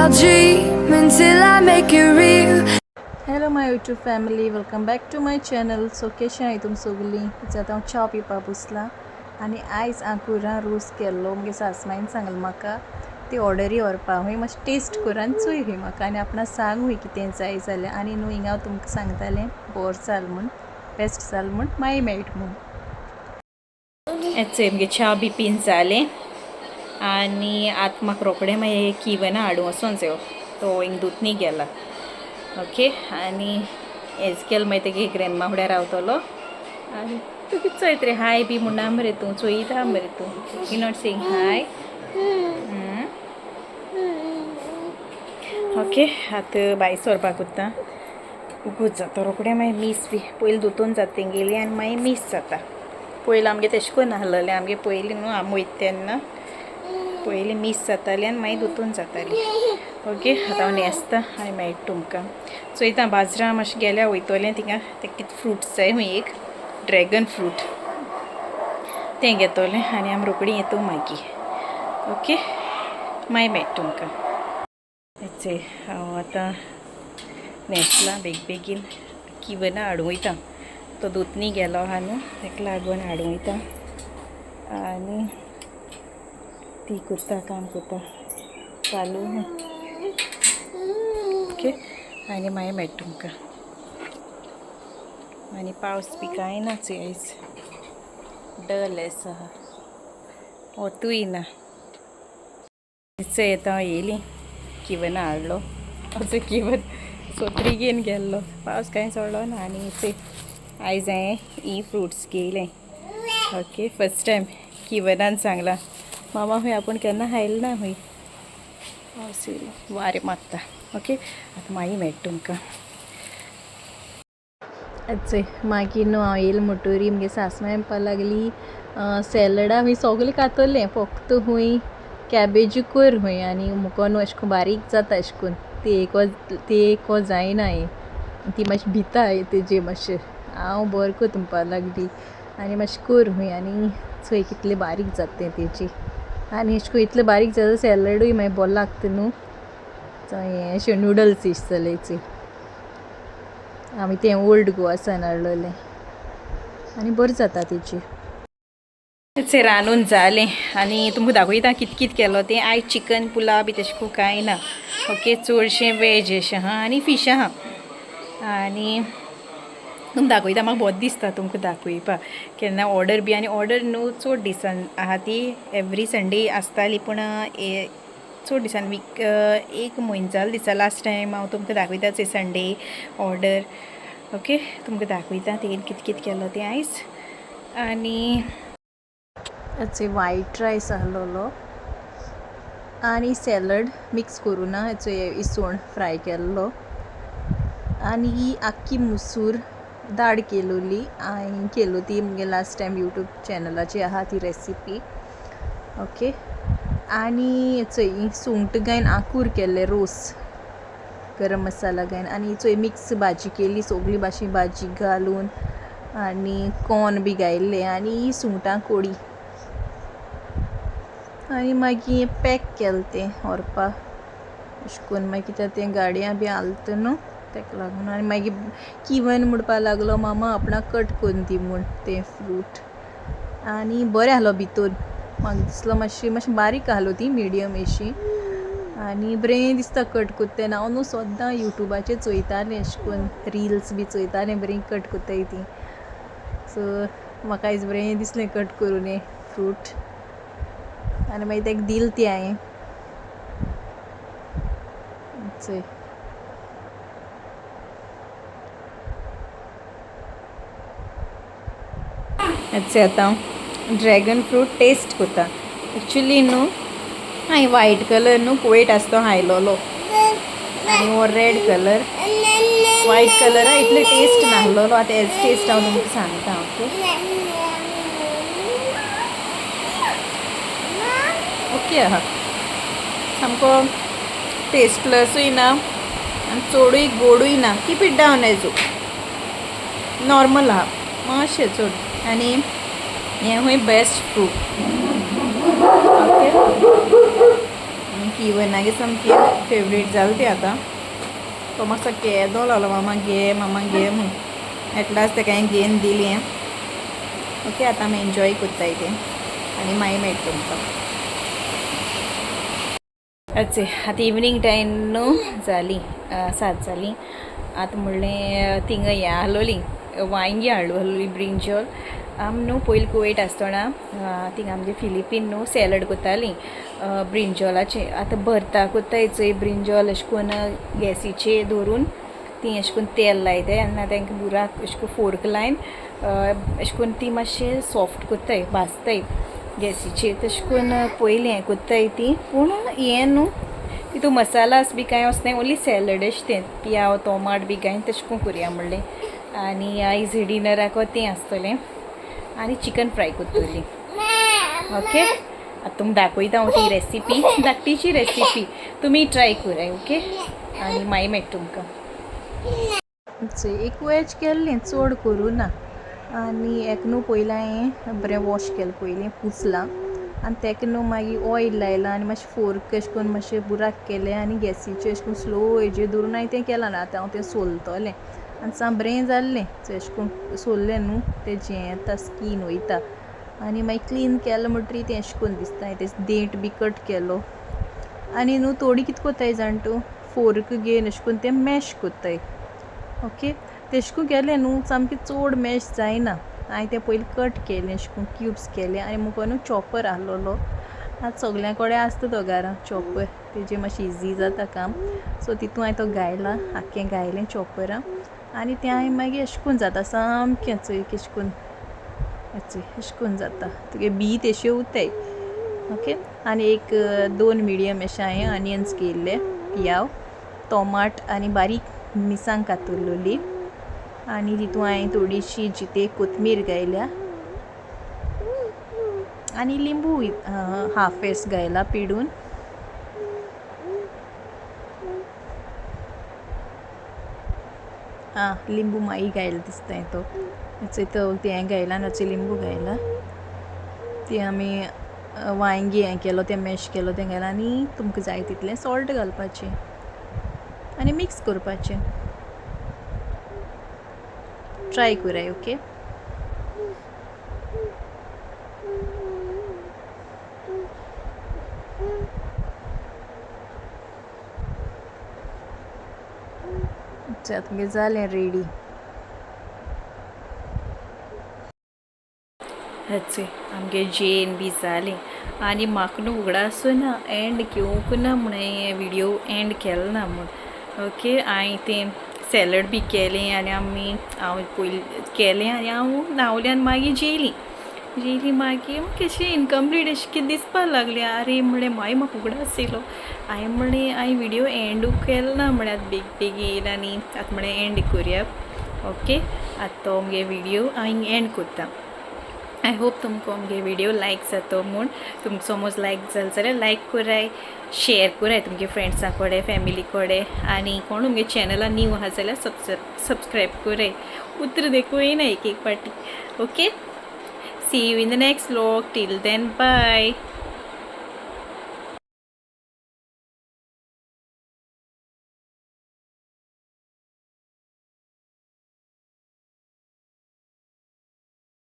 I'll dream until I make it real. Hello my YouTube family, welcome back to my channel. So कशें आहाय तुम सगलीं? आतां हांव च्या पिवपा बसलां आनी आयज आंकुरां रोस केल्लो. म्हगे सासमाईन सांगलें म्हाका ती ऑर्डरी व्हरपा हूंय, मातशें टेस्ट कर आनी चोय हूंय म्हाका आनी आपणा सांग हूंय कितें जाय जाल्यार. आनी न्हू हिंगा हांव तुमकां सांगतालें बोर जाल म्हूण, बेस्ट जाल म्हूण, मागीर मेळट म्हूण. हेचें म्हगे च्या बी पीन जालें आनी आतां म्हाका रोखडें मागीर किवना हाडूं वचों जायो. तो हिंग दुतनी गेला. ओके, आनी हेच केलें मागीर तेगे ग्रॅन्डमा फुड्यान रावतलो. आनी तूं कितें चोयत रे? हाय बी म्हणना मरे तूं, चोयता मरे तूं. You not saying high? Okay, आतां भायर सरपाक वता. उगूच जाता रोखडें मागीर मीस बी पयलीं दुतून जाता तेंगेली आनी मागीर मीस जाता. पयलीं आमगे तेशें कोन्न नाहलेलें, आमगे पयलीं न्हू आमी वयता तेन्ना पयलीं मीस जाताली आनी मागीर दुतून जाताली. ओके, आतां हांव न्हेसतां आनी मेळटा तुमकां. चोयता बाजरां मातशें गेल्यार वयतलें थिंगा. तें कितें फ्रुट्स जाय हूंय, एक ड्रॅगन फ्रूट तें घेतोलें आनी आमी रोखडीं येतो मागीर. ओके, मागीर मेळटा तुमकां. हेचें हांव आतां न्हेसलां बेगीन किवना हाडूं वयता. तो दुतनी गेलो आहा न्हू, तेका लागून हाडूं वयता आनी ती करता, काम करता चालू. ओके, आनी मागीर मेळटा तुमकां. आनी पावस बी कांय ना चोय आयज, डल एस आहा, वतूय ना. चोय आतां हांव येयलीं, किवना हाडलो. असो किवन सोत्री घेवन गेल्लो, पावस कांय चोडलो ना. आनी चोय आयज हांवें ही फ्रुट्स घेयलें. ओके, फर्स्ट टायम किवनान सांगलां मामा हूंय आपूण केन्ना खायलें ना हूंय. वारें मारता. ओके, आतां मागीर मेळटा तुमकां. चोय मागीर न्हू हांव येयलें म्हणटोरी म्हगे सासमाय म्हणपा लागली सॅलडा हूंय सगलें खातोलें, फक्त हूंय कॅबेजी कर हूंय. आनी मुको न्हू अशें करून बारीक जाता अशें करून ती एक जायना हें. ती मातशी भिता तेजेर मातशें. हांव बरें करता म्हणपा लागली आनी मातशें कर हूंय. आनी चोय कितलें बारीक जाता तें तेजेर. आनी अशें करून इतलें बारीक जाता सॅलडूय मागीर बरो लागता न्हू. हें अशें नुडल्स इश्ट जालें चोय. आमी तें ओल्ड गोवासान हाडलोलें आनी बरें जाता तेजेर. तें रांदून जालें आनी तुमकां दाखयता कितें कितें केलो तें. आयज चिकन पुलाव बी तशें करून कांय ना. ओके, चडशें वेज अशें आहा आनी फीश आहा. आनी तुमकां दाखयता, म्हाका बोरें दिसता तुमकां दाखयपा केन्ना ऑर्डर बी. आनी ऑर्डर न्हू चड दिसान आहा ती, एवरी संडे आसताली पूण चड दिसान वीक एक म्हयनो जालो दिसता लास्ट टायम हांव तुमकां दाखयता चोय संडे ऑर्डर. ओके, तुमकां दाखयता तेगेन कितें कितें केलो तें आयज. आनी हेचो वायट रायस आहलोलो आनी सॅलड मिक्स करून हेचो इसवण फ्राय केल्लो. आनी ही आख्खी मुसूर दाळ केलोली हांवें केलो ती म्हगे लास्ट टायम यूट्यूब चॅनलाचेर आहा ती रेसिपी. ओके, आनी हेचो सुंगट घायन आंकूर केल्ले रोस गरम मसाला घायन. आनी चोय मिक्स भाजी केली, सगली भाजी घालून आनी कॉर्न बी घायल्ले आनी सुंगटां कोडी. आनी मागीर पॅक केलें तें व्हरपा अशें करून. मागीर कित्याक तें गाडयां बी आसता न्हू तेका लागून. आनी मागीर किवन म्हणपा लागलो मामा आपणाक कट करून दी म्हूण तें फ्रूट. आनी बरें आहलो भितर, म्हाका दिसलो मातशें बारीक आहलो ती मिडियम अशी. आनी बरें दिसता कट कोत्ता तेन्ना. हांव न्हू सोद्दां यूट्यूबाचेर चोयतालें अशें करून, रिल्स बी चोयतालें बरीं कट कोत्ताय तीं. सो म्हाका आयज बरें दिसलें कट करून हें फ्रूट. आनी मागीर तेका दिलें ती हांवें. चोय हेचें आतां हांव ड्रॅगन फ्रूट टेस्ट कोत्ता. एक्चुली न्हू हांवें वायट कलर न्हू कुवेट आसा तो हायलोलो आनी हो रेड कलर. वायट कलरा इतलें टेस्ट नाहलोलो. आतां हेजो टेस्ट हांव तुमकां सांगता. ओके आहा, सामको टेस्टलेसूय ना आनी चडूय गोडूय ना. Keep it down azo normal आहा मातशें चड. आनी हें हूंय बेस्ट फ्रूट. ओके, इवनागे सामकी फेवरेट जालें तें आतां तो मातसो केदो लागलो मामा घे म्हूण एटलास तेका हांवें घेवन दिलें ओके आतां आमी एन्जॉय कोत्ताय तें आनी मागीर मेळटा तुमकां अच्छा आतां इवनींग टायम न्हू जाली 7 जालीं आतां म्हणलें थिंगा हें आहलोलीं वांयगी हाडलोलीं ब्रिंजॉल आम न्हू पयलीं कुवेट आसतना थिंगा आमगे फिलिपीन न्हू सॅलड कोत्तालीं ब्रिंजॉलाचें आतां भरता कोत्ताय चोय ब्रिंजॉल अशें करून गॅसीचेर दवरून ती अशें करून तेल लायताय आनी तांकां बुराक अशें करून फोर्क लायन अशें करून ती मातशें सॉफ्ट कोत्ताय भाजताय गॅसीचेर तशें करून पयलीं हें कोत्ताय ती पूण हें न्हू तितू मसालास बी कांय वचनाय ओन्ली सॅलड अशें तें पियाव टोमाट बी घायन तशें करून करुया म्हणलें आनी आयज डिनराक तें आसतलें आनी चिकन फ्राय कोत्तोली ओके आतां तुमकां दाखयता हांव ती रेसिपी धाकटीची रेसिपी तुमी ट्राय कराय ओके आनी मागीर मेळटा तुमकां एक वेज केल्लें चड करूं ना आनी एक न्हू पयलीं हांवें बरें वॉश केलें पयलीं पुसलां आनी तेका न्हू मागीर ऑयल लायलां आनी मातशें फोर्क अशें करून मातशें बुराक केलें आनी गॅसीचेर अशें करून स्लो हेजेर दवरून हांवें तें केलां ना आतां हांव तें सोलतलें आनी साम बरें जाल्लें अशें करून सोललें न्हू तें जें येता स्कीन वयता आनी मागीर क्लीन केलें म्हणटरी तें अशें करून दिसता तें देंट बी कट केलो आनी न्हू थोडी कितें कोत्ताय जाण तूं फोर्क घेवन अशें करून तें मॅश कोत्ताय ओके तेशें करून केलें न्हू सामकें चड मॅश जायना हांवें तें पयलीं कट केलें अशें करून क्युब्स केले आनी मुको न्हू चॉपर आहलोलो आतां सगल्या कडेन आसता तो घरा चॉपर तेजें मातशें इजी जाता काम सो तितून हांवें तो घायला आख्खें घायलें चॉपरां आनी तें हांवें मागीर अशें करून जाता सामकें चोय अशें करून अशें करून जाता तुगे बी तेशे उरताय ओके आनी एक 2 मिडियम अशें हांवें ऑनियन्स केल्ले पियाव टोमाट आनी बारीक मिरसांग कातरलोली आनी तितून हांवें थोडीशी जिते कोथमीर घायल्या आनी लिंबू हाफ एस घायला पिडून लिंबू मागीर घायला दिसता तो तें घायला नाचे लिंबू घायला ती आमी वांयगी हें केलो तें मॅश केलो तें घायला आनी तुमकां जाय तितलें सॉल्ट घालपाचें आनी मिक्स करपाचें ट्राय कराय ओके तुमगे जालें रेडी हेचें आमगे जेन बी जालें आनी म्हाका न्हू उगडा आसना एंड घेवंक ना म्हूण हें विडियो एंड केलो ना म्हूण ओके हांवें तें सॅलड बी केलें आनी हांव पयलीं केलें आनी हांव न्हांवलें आनी मागीर जेयली मागीर कशें इनकम्प्लीट अशें कितें दिसपा लागलें आरे म्हणलें मागीर म्हाका उगडास आसलो हांवें म्हणलें हांवें विडियो एंडूय केलो ना म्हणलें आतां बेग येयला आनी आतां म्हणलें एंड करुया ओके आतां तो मगे विडियो हांवें एंड कोत्ता आय होप तुमकां मगे विडियो लायक जातो म्हूण तुमकां समज लायक जालें जाल्यार लायक कराय शेअर कराय तुमगे फ्रेंड्सां कडेन फॅमिली कडेन आनी कोण तुमगे चॅनलान न्यू आहा जाल्यार सबस्क्रायब कराय उतर देखून येना एक पाटी okay see you in the next vlog till then bye